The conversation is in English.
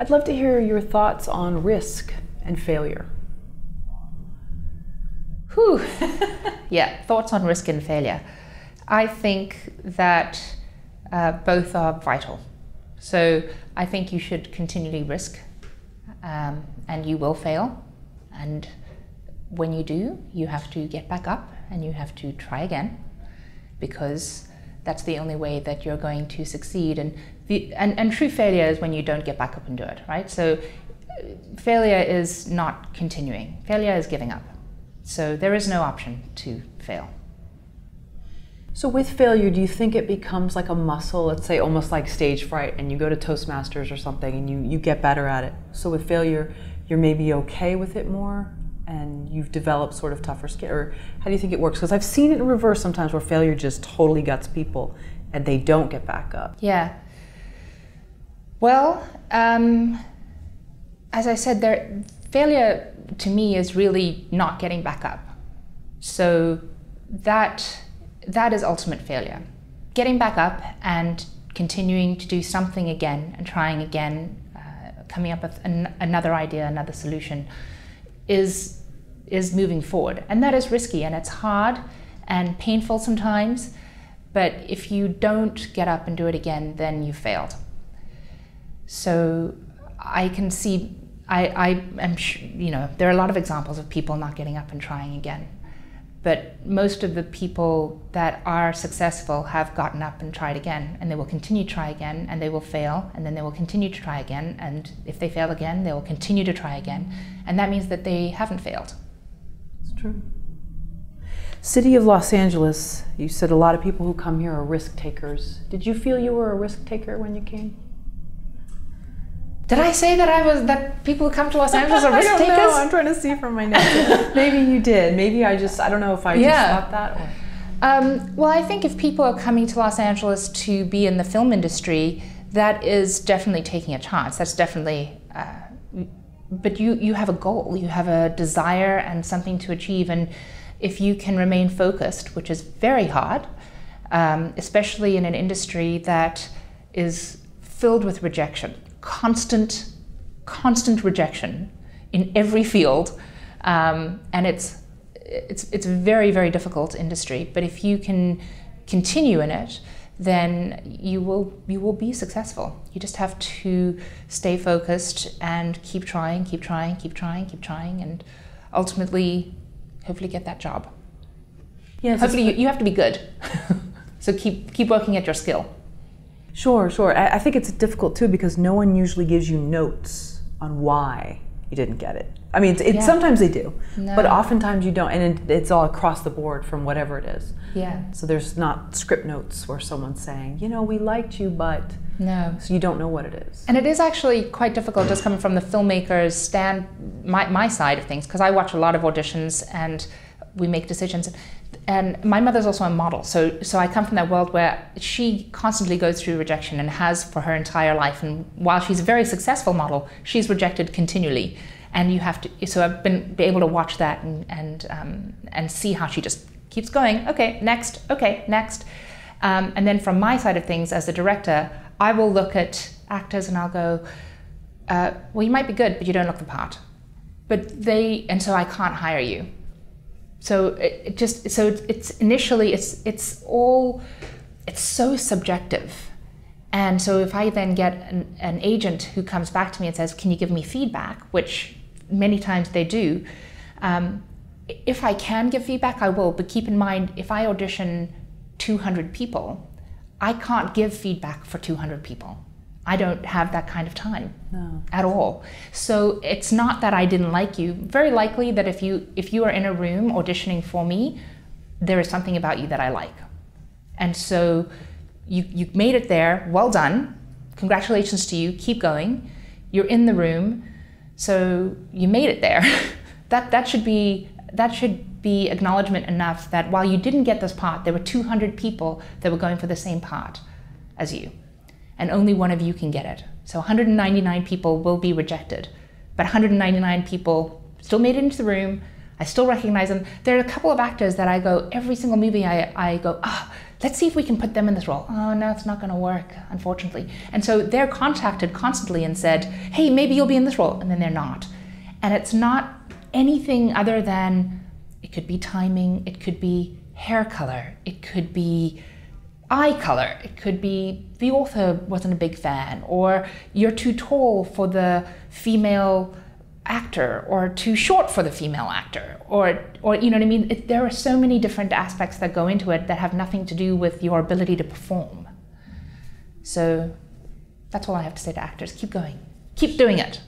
I'd love to hear your thoughts on risk and failure. Whew. Yeah, thoughts on risk and failure. I think that both are vital. So I think you should continually risk, and you will fail. And when you do, you have to get back up and you have to try again, because that's the only way that you're going to succeed. And true failure is when you don't get back up and do it, right? So failure is not continuing. Failure is giving up. So there is no option to fail. So with failure, do you think it becomes like a muscle, let's say almost like stage fright, and you go to Toastmasters or something and you get better at it? So with failure, you're maybe okay with it more and you've developed sort of tougher skin? Or how do you think it works? Because I've seen it in reverse sometimes where failure just totally guts people and they don't get back up. Yeah. Well, as I said, failure to me is really not getting back up. So that is ultimate failure. Getting back up and continuing to do something again and trying again, coming up with another idea, another solution, is moving forward. And that is risky and it's hard and painful sometimes, but if you don't get up and do it again, then you failed. So I can see, I'm sure, you know, there are a lot of examples of people not getting up and trying again. But most of the people that are successful have gotten up and tried again, and they will continue to try again, and they will fail, and then they will continue to try again, and if they fail again, they will continue to try again, and that means that they haven't failed. It's true. City of Los Angeles, you said a lot of people who come here are risk takers. Did you feel you were a risk taker when you came? Did I say that people who come to Los Angeles are risk takers? I don't know, I'm trying to see from my notes. Maybe you did. Maybe I don't know if I just thought that. Or... well, I think if people are coming to Los Angeles to be in the film industry, that is definitely taking a chance. That's definitely, but you have a goal, you have a desire and something to achieve. And if you can remain focused, which is very hard, especially in an industry that is filled with rejection, constant rejection in every field, and it's a very, very difficult industry. But if you can continue in it, then you will be successful. You just have to stay focused and keep trying, and ultimately, hopefully, get that job. Yes, hopefully, you have to be good. So keep working at your skill. Sure. I think it's difficult too because no one usually gives you notes on why you didn't get it. I mean, sometimes they do, but oftentimes you don't, and it's all across the board from whatever it is. Yeah. So there's not script notes where someone's saying, you know, we liked you, but... No. So you don't know what it is. And it is actually quite difficult just coming from the filmmaker's my side of things, because I watch a lot of auditions and we make decisions. And my mother's also a model, so I come from that world where she constantly goes through rejection and has for her entire life. And while she's a very successful model, she's rejected continually. And you have to. So I've been able to watch that and see how she just keeps going. Okay, next. Okay, next. And then from my side of things, as a director, I will look at actors and I'll go, well, you might be good, but you don't look the part. And so I can't hire you. So it's initially so subjective. And so if I then get an agent who comes back to me and says, can you give me feedback, which many times they do, if I can give feedback, I will. But keep in mind, if I audition 200 people, I can't give feedback for 200 people. I don't have that kind of time at all. So it's not that I didn't like you. Very likely that if you are in a room auditioning for me, there is something about you that I like. And so you made it there, well done. Congratulations to you, keep going. You're in the room, so you made it there. that should be acknowledgement enough that while you didn't get this part, there were 200 people that were going for the same part as you. And only one of you can get it. So 199 people will be rejected, but 199 people still made it into the room. I still recognize them. There are a couple of actors that I go, every single movie I go, let's see if we can put them in this role. Oh no, it's not going to work, unfortunately. And so they're contacted constantly and said, hey, maybe you'll be in this role, and then they're not. And it's not anything other than, it could be timing, it could be hair color, it could be eye color, it could be the author wasn't a big fan, or you're too tall for the female actor, or too short for the female actor, or you know what I mean? There are so many different aspects that go into it that have nothing to do with your ability to perform. So that's all I have to say to actors. Keep going. Keep doing it.